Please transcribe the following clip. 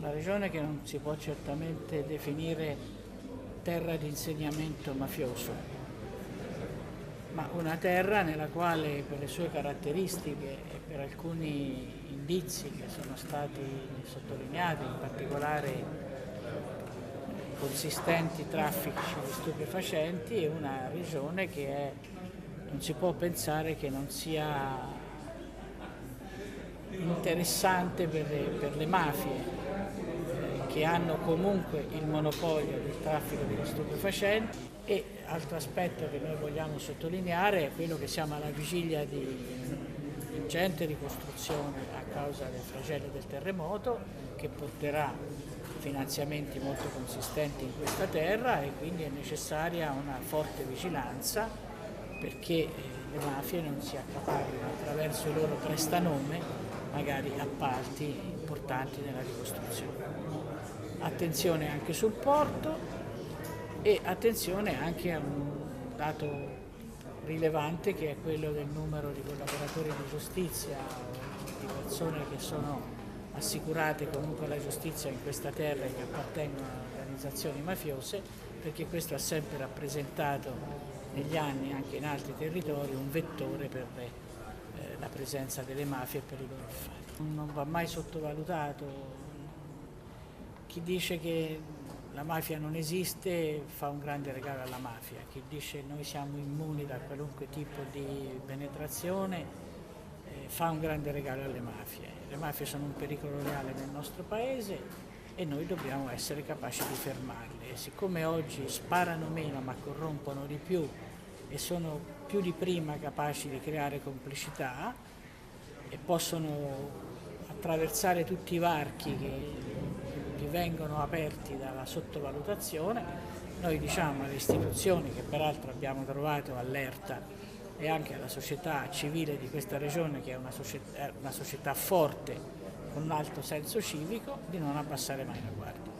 una regione che non si può certamente definire terra di insediamento mafioso, ma una terra nella quale per le sue caratteristiche e per alcuni indizi che sono stati sottolineati, in particolare consistenti traffici di stupefacenti, è una regione che non si può pensare che non sia interessante per le mafie che hanno comunque il monopolio del traffico degli stupefacenti. E altro aspetto che noi vogliamo sottolineare è quello che siamo alla vigilia di ingente ricostruzione a causa del flagello del terremoto, che porterà finanziamenti molto consistenti in questa terra, e quindi è necessaria una forte vigilanza perché le mafie non si accaparrino attraverso i loro prestanome magari appalti importanti nella ricostruzione. Attenzione anche sul porto e attenzione anche a un dato rilevante, che è quello del numero di collaboratori di giustizia o di persone che sono assicurate comunque alla giustizia in questa terra e che appartengono a organizzazioni mafiose, perché questo ha sempre rappresentato negli anni anche in altri territori un vettore per la presenza delle mafie e per i loro affari. Non va mai sottovalutato. Chi dice che la mafia non esiste fa un grande regalo alla mafia, chi dice noi siamo immuni da qualunque tipo di penetrazione fa un grande regalo alle mafie. Le mafie sono un pericolo reale nel nostro paese e noi dobbiamo essere capaci di fermarle. E siccome oggi sparano meno ma corrompono di più e sono più di prima capaci di creare complicità e possono attraversare tutti i varchi che vengono aperti dalla sottovalutazione, noi diciamo alle istituzioni, che peraltro abbiamo trovato allerta, e anche alla società civile di questa regione, che è una società forte con un alto senso civico, di non abbassare mai la guardia.